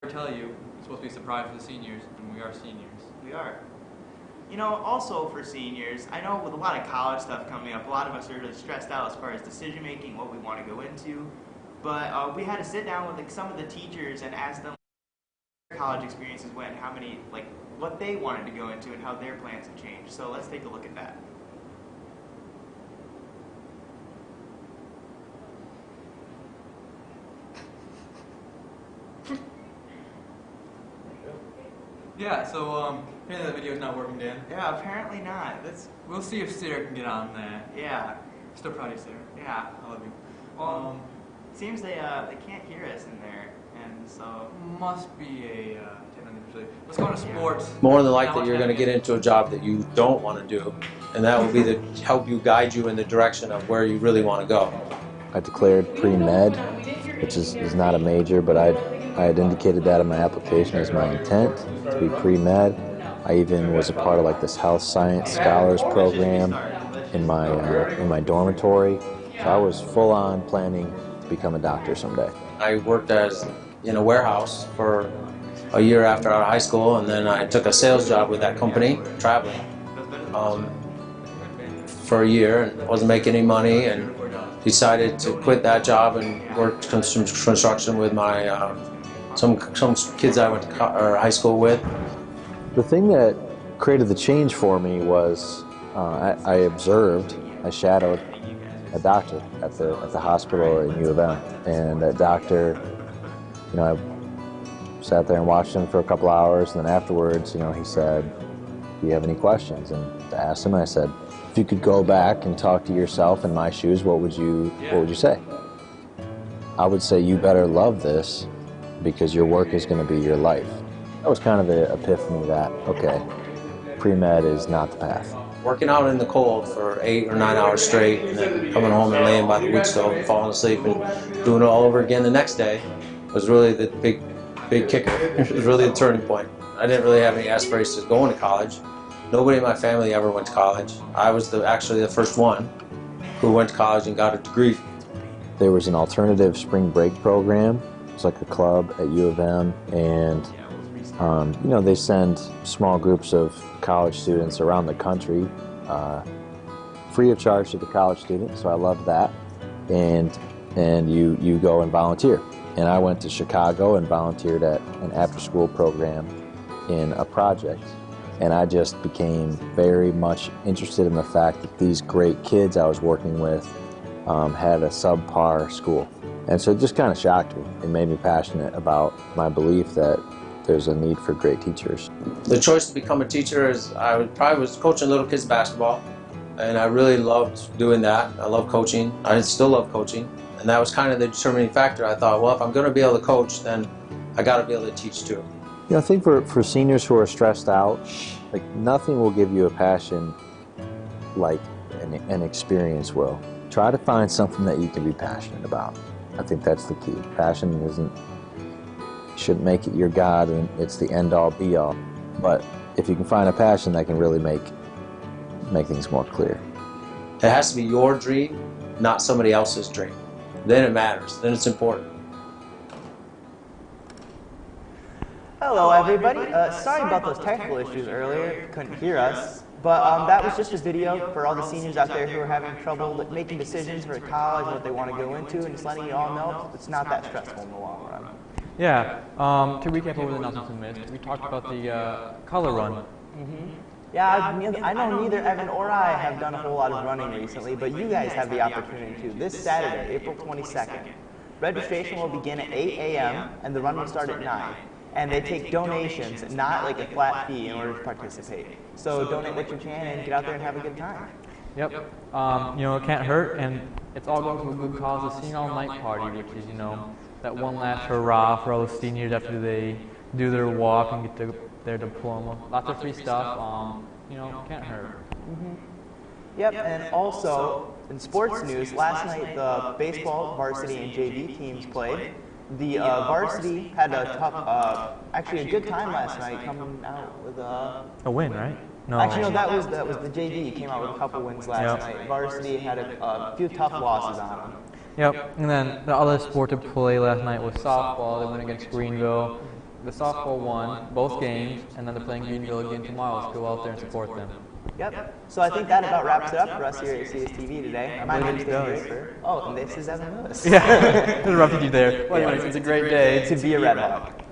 tell you, it's supposed to be a surprise for the seniors, and we are seniors. We are. You know, also for seniors, I know with a lot of college stuff coming up, a lot of us are really stressed out as far as decision making, what we want to go into. But we had to sit down with some of the teachers and ask them what their college experiences went, and how many, what they wanted to go into, and how their plans have changed. So let's take a look at that. Yeah, so apparently that video's not working, Dan. Yeah, apparently not. We'll see if Cedar can get on that. Yeah. Still proud of you, Cedar. Yeah. I love you. Well, seems they can't hear us in there, and so must be a technology. Let's go to sports. More than likely, you're going to get into a job that you don't want to do, and that will be to help you guide you in the direction of where you really want to go. I declared pre-med, which is not a major, but I had indicated that in my application as my intent to be pre-med. I even was a part of this health science scholars program in my dormitory. So I was full on planning to become a doctor someday. I worked in a warehouse for a year after out of high school, and then I took a sales job with that company, traveling, for a year, and wasn't making any money, and decided to quit that job and work some construction with my some kids I went to high school with. The thing that created the change for me was I shadowed a doctor at the hospital in U of M, and that doctor, I sat there and watched him for a couple hours, and then afterwards, he said, "Do you have any questions?" And I asked him, I said, "If you could go back and talk to yourself in my shoes, what would you say?" I would say, "You better love this, because your work is going to be your life." That was kind of the epiphany that, okay, pre-med is not the path. Working out in the cold for 8 or 9 hours straight, and then coming home and laying by the wood stove and falling asleep and doing it all over again the next day was really the big kicker. It was really the turning point. I didn't really have any aspirations of going to college. Nobody in my family ever went to college. I was actually the first one who went to college and got a degree. There was an alternative spring break program. It's like a club at U of M, and they send small groups of college students around the country, free of charge to the college student. So I loved that, and you go and volunteer. And I went to Chicago and volunteered at an after-school program in a project, and I just became very much interested in the fact that these great kids I was working with had a subpar school. And so it just kind of shocked me. It made me passionate about my belief that there's a need for great teachers. The choice to become a teacher is I was coaching little kids basketball, and I really loved doing that. I love coaching. I still love coaching, and that was kind of the determining factor. I thought, well, if I'm going to be able to coach, then I got to be able to teach too. I think for seniors who are stressed out, nothing will give you a passion like an experience will. Try to find something that you can be passionate about. I think that's the key. Passion shouldn't make it your God and it's the end-all be-all. But if you can find a passion, that can really make things more clear. It has to be your dream, not somebody else's dream. Then it matters. Then it's important. Hello, everybody. Sorry about those technical issues earlier. Couldn't hear us. But that was just a video for all the seniors out there who are having trouble making decisions for college, what they want to go into, and just letting you all know it's not that stressful in the long run. Yeah, to recap over the announcements we missed, we talked about the color run. Yeah, I know neither Evan or I have done a whole lot of running recently, but you guys have the opportunity to. This Saturday, April 22nd, registration will begin at 8 a.m. and the run will start at 9. And they take donations, not like a flat fee, in order to participate. So donate what you can and get out there and have a good time. Yep. It can't hurt, and it's all going to a good cause, the Senior All-Night Party, which is, that one last hurrah for all the seniors after they do their walk and get their diploma. Lots of free stuff. Can't hurt. Yep, and also, in sports news, last night the baseball, varsity, and JV teams played. The varsity had a tough, actually a good time last night, coming out with a win, right? No. Actually, no, that was the JV. Came out with a couple wins last night. Varsity had a few tough losses on them. Yep, and then the other sport to play last night was softball. They went against Greenville. the softball won both games, and then they're playing Greenville again tomorrow. Let's go out there and support them. Yep. So I think that about wraps it up for us here at CSTV today. My name is David does. Draper. Oh, and this is Evan Lewis. Yeah, interrupted you there. Well, anyways, it's a great day To be a Red Hawk.